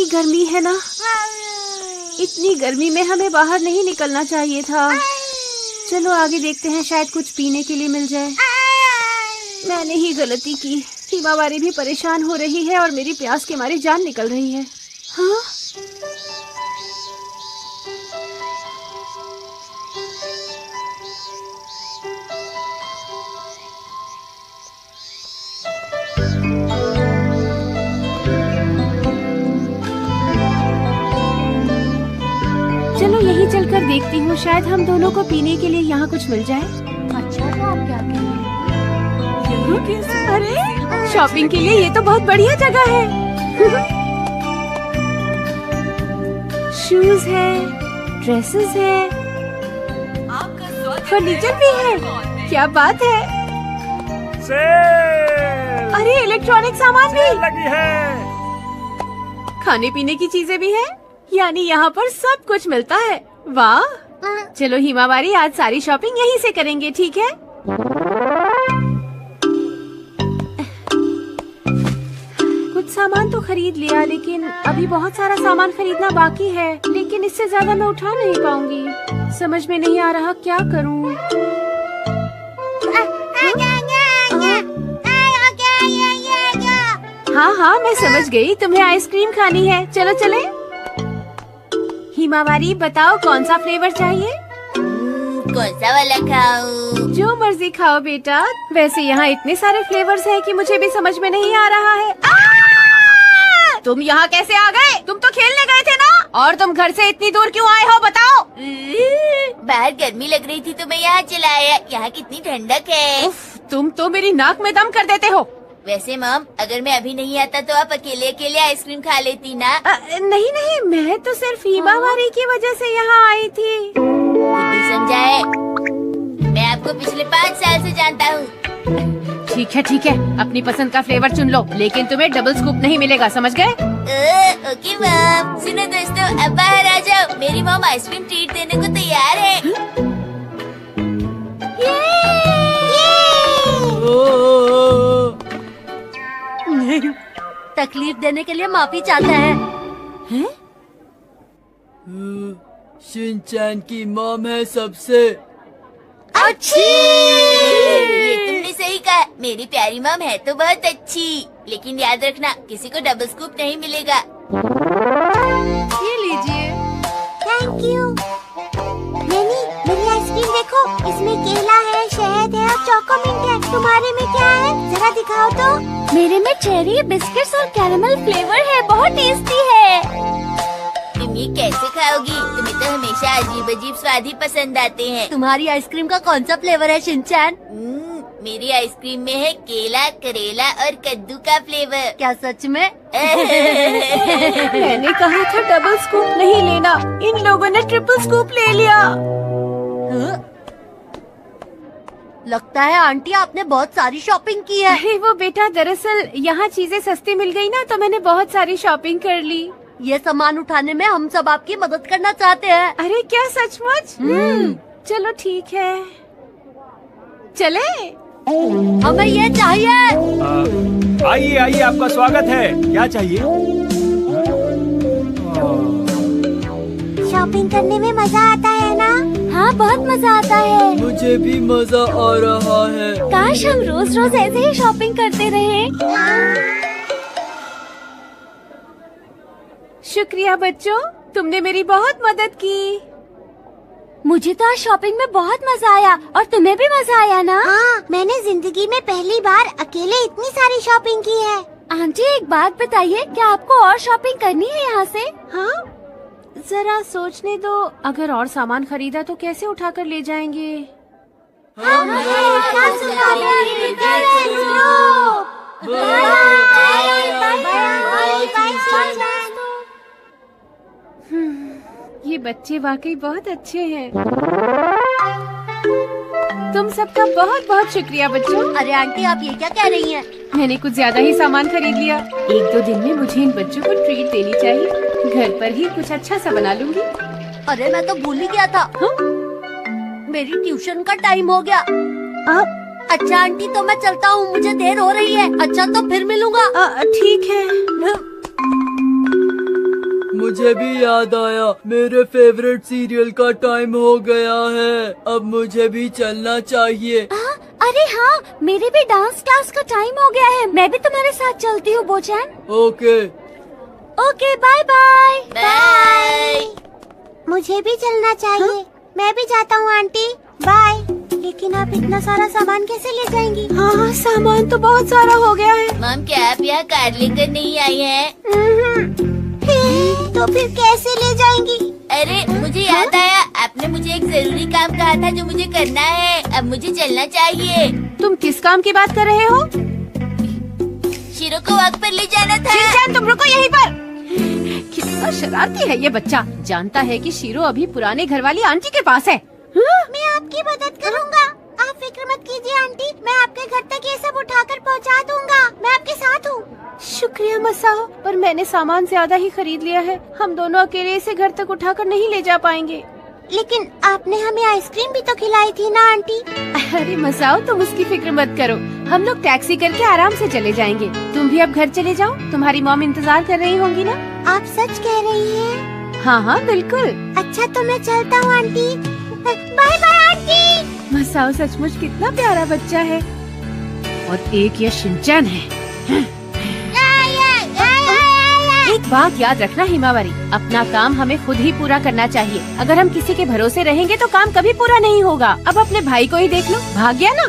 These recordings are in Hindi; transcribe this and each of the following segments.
गर्मी है ना, इतनी गर्मी में हमें बाहर नहीं निकलना चाहिए था। चलो आगे देखते हैं, शायद कुछ पीने के लिए मिल जाए। मैंने ही गलती की। हिमावारी भी परेशान हो रही है और मेरी प्यास के मारे जान निकल रही है। हाँ? चलो यहीं चलकर देखती हूँ, शायद हम दोनों को पीने के लिए यहाँ कुछ मिल जाए। अच्छा, तो आप क्या कह रहे हैं? अरे शॉपिंग के लिए ये तो बहुत बढ़िया जगह है। शूज है, ड्रेसेस है, फर्नीचर भी है। क्या बात है। अरे इलेक्ट्रॉनिक सामान भी लगी है। खाने पीने की चीजें भी है, यानी यहाँ पर सब कुछ मिलता है। वाह, चलो हिमावारी आज सारी शॉपिंग यहीं से करेंगे, ठीक है? कुछ सामान तो खरीद लिया, लेकिन अभी बहुत सारा सामान खरीदना बाकी है। लेकिन इससे ज्यादा मैं उठा नहीं पाऊंगी। समझ में नहीं आ रहा क्या करूं। हाँ हाँ, मैं समझ गई, तुम्हें आइसक्रीम खानी है। चलो चले। हिमावारी बताओ कौन सा फ्लेवर चाहिए? कौन सा वाला खाऊं? जो मर्जी खाओ बेटा। वैसे यहाँ इतने सारे फ्लेवर्स हैं कि मुझे भी समझ में नहीं आ रहा है। तुम यहाँ कैसे आ गए? तुम तो खेलने गए थे ना? और तुम घर से इतनी दूर क्यों आए हो, बताओ? बाहर गर्मी लग रही थी तो मैं यहाँ चला आया। यहाँ कितनी ठंडक है। तुम तो मेरी नाक में दम कर देते हो। वैसे मॉम, अगर मैं अभी नहीं आता तो आप अकेले अकेले आइसक्रीम खा लेती ना। नहीं नहीं, मैं तो सिर्फ हिमावारी की वजह से यहाँ आई थी। बुद्धू समझाए। मैं आपको पिछले 5 साल से जानता हूँ। ठीक है, अपनी पसंद का फ्लेवर चुन लो, लेकिन तुम्हें डबल स्कूप नहीं मिलेगा, समझ गए? Okay mom. सुनो दोस्तों, अब बाहर आ जाओ। मेरी मॉम आइसक्रीम ट्रीट देने को तैयार है। तकलीफ देने के लिए माफी चाहता है। शिनचैन की मॉम है सबसे अच्छी। ये तुमने सही कहा, मेरी प्यारी मॉम है तो बहुत अच्छी। लेकिन याद रखना, किसी को डबल स्कूप नहीं मिलेगा। ये लीजिए। Thank you. नैनी, मेरी आइसक्रीम देखो, इसमें केला है, शहद है और चोकोमिंट है। तुम्हारे में क्या है, जरा दिखाओ तो। मेरे में चेरी, बिस्किट्स और कैरेमल फ्लेवर है, बहुत टेस्टी है। तुम ये कैसे खाओगी? तुम्हें तो हमेशा अजीब अजीब स्वाद ही पसंद आते हैं। तुम्हारी आइसक्रीम का कौन सा फ्लेवर है शिनचैन? मेरी आइसक्रीम में है केला, करेला और कद्दू का फ्लेवर। क्या सच में? मैंने कहा था डबल स्कूप नहीं लेना, इन लोगों ने ट्रिपल स्कूप ले लिया। लगता है आंटी आपने बहुत सारी शॉपिंग की है। अरे वो बेटा, दरअसल यहाँ चीजें सस्ती मिल गई ना, तो मैंने बहुत सारी शॉपिंग कर ली। ये सामान उठाने में हम सब आपकी मदद करना चाहते हैं। अरे क्या सचमुच? चलो ठीक है, चले। हमें ये चाहिए। आइए आइए, आपका स्वागत है। क्या चाहिए? शॉपिंग करने में मजा आता है ना? हाँ, बहुत मजा आता है। मुझे भी मजा आ रहा है। काश हम रोज रोज ऐसे ही शॉपिंग करते रहे। शुक्रिया बच्चों, तुमने मेरी बहुत मदद की। मुझे तो आज शॉपिंग में बहुत मजा आया, और तुम्हें भी मजा आया ना? हाँ, मैंने जिंदगी में पहली बार अकेले इतनी सारी शॉपिंग की है। आंटी एक बात बताइए, क्या आपको और शॉपिंग करनी है यहाँ से? हाँ, जरा सोचने दो। अगर और सामान खरीदा तो कैसे उठाकर ले जाएंगे? ये बच्चे वाकई बहुत अच्छे हैं। तुम सबका बहुत बहुत शुक्रिया बच्चों। अरे आंटी, आप ये क्या कह रही हैं? मैंने कुछ ज्यादा ही सामान खरीद लिया। 1-2 दिन में मुझे इन बच्चों को ट्रीट देनी चाहिए। घर पर ही कुछ अच्छा सा बना लूंगी। अरे मैं तो भूल ही गया था। मेरी ट्यूशन का टाइम हो गया। अच्छा आंटी, तो मैं चलता हूँ, मुझे देर हो रही है। अच्छा, तो फिर मिलूंगा। ठीक है। मुझे भी याद आया, मेरे फेवरेट सीरियल का टाइम हो गया है। अब मुझे भी चलना चाहिए। अरे हाँ, मेरे भी डांस क्लास का टाइम हो गया है। मैं भी तुम्हारे साथ चलती हूँ बोचैन। Okay. Okay, bye bye. Bye. मुझे भी चलना चाहिए। मैं भी जाता हूँ आंटी, बाय। लेकिन आप इतना सारा सामान कैसे ले जाएंगी? हाँ, सामान तो बहुत सारा हो गया है। मॉम, क्या आप यहाँ कार लेकर नहीं आई हैं? तो फिर कैसे ले जाएंगी? अरे मुझे याद आया, आपने मुझे एक जरूरी काम कहा था जो मुझे करना है। अब मुझे चलना चाहिए। तुम किस काम की बात कर रहे हो? शीरो को वॉक पर ले जाना था। शिनचैन, तुम रुको यहीं पर। कितना शरारती है ये बच्चा। जानता है कि शीरो अभी पुराने घर वाली आंटी के पास है। मैं आपकी मदद करूँगा। आप फिक्र मत कीजिए आंटी, मैं आपके घर तक ये सब उठाकर पहुँचा दूँगा। मैं आपके साथ हूँ। शुक्रिया मसाओ, पर मैंने सामान ज्यादा ही खरीद लिया है। हम दोनों अकेले इसे घर तक उठाकर नहीं ले जा पाएंगे। लेकिन आपने हमें आइसक्रीम भी तो खिलाई थी ना आंटी। अरे मसाओ, तुम उसकी फिक्र मत करो। हम लोग टैक्सी करके आराम से चले जाएंगे। तुम भी अब घर चले जाओ, तुम्हारी मॉम इंतजार कर रही होंगी ना। आप सच कह रही हैं? हाँ हाँ बिल्कुल। अच्छा तो मैं चलता हूँ aunty. Bye bye aunty. Masao सचमुच कितना प्यारा बच्चा है। और एक ये शिनचैन है। एक बात याद रखना हिमावरी, अपना काम हमें खुद ही पूरा करना चाहिए। अगर हम किसी के भरोसे रहेंगे तो काम कभी पूरा नहीं होगा। अब अपने भाई को ही देख लो, भाग गया ना।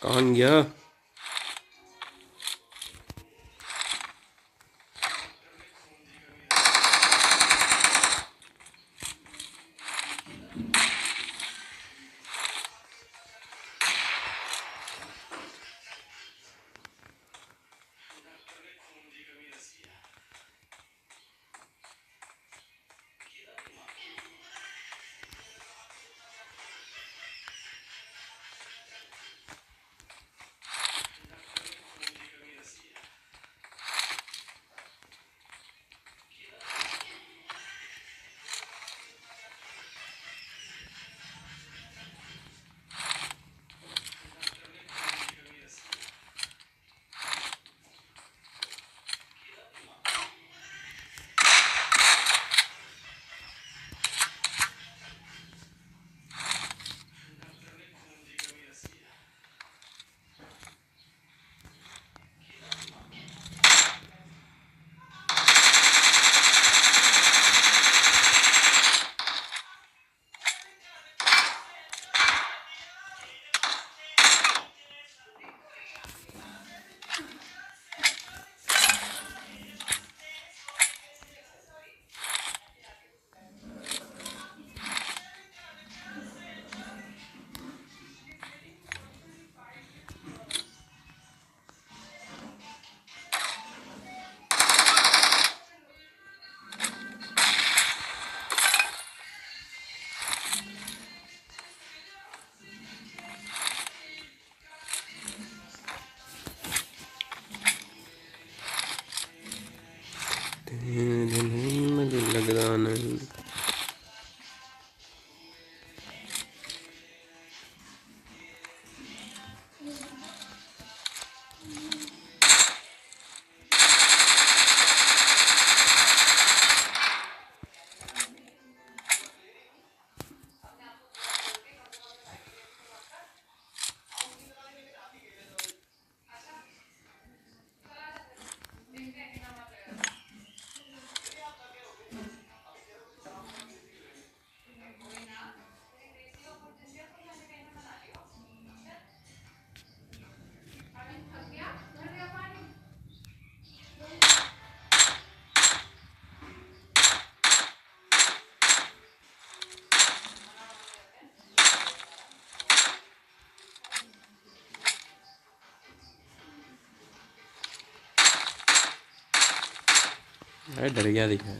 कौन गया? अरे डर गया दिखा।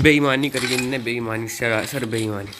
बेईमानी करी इनने, बेईमानी सर बेईमानी।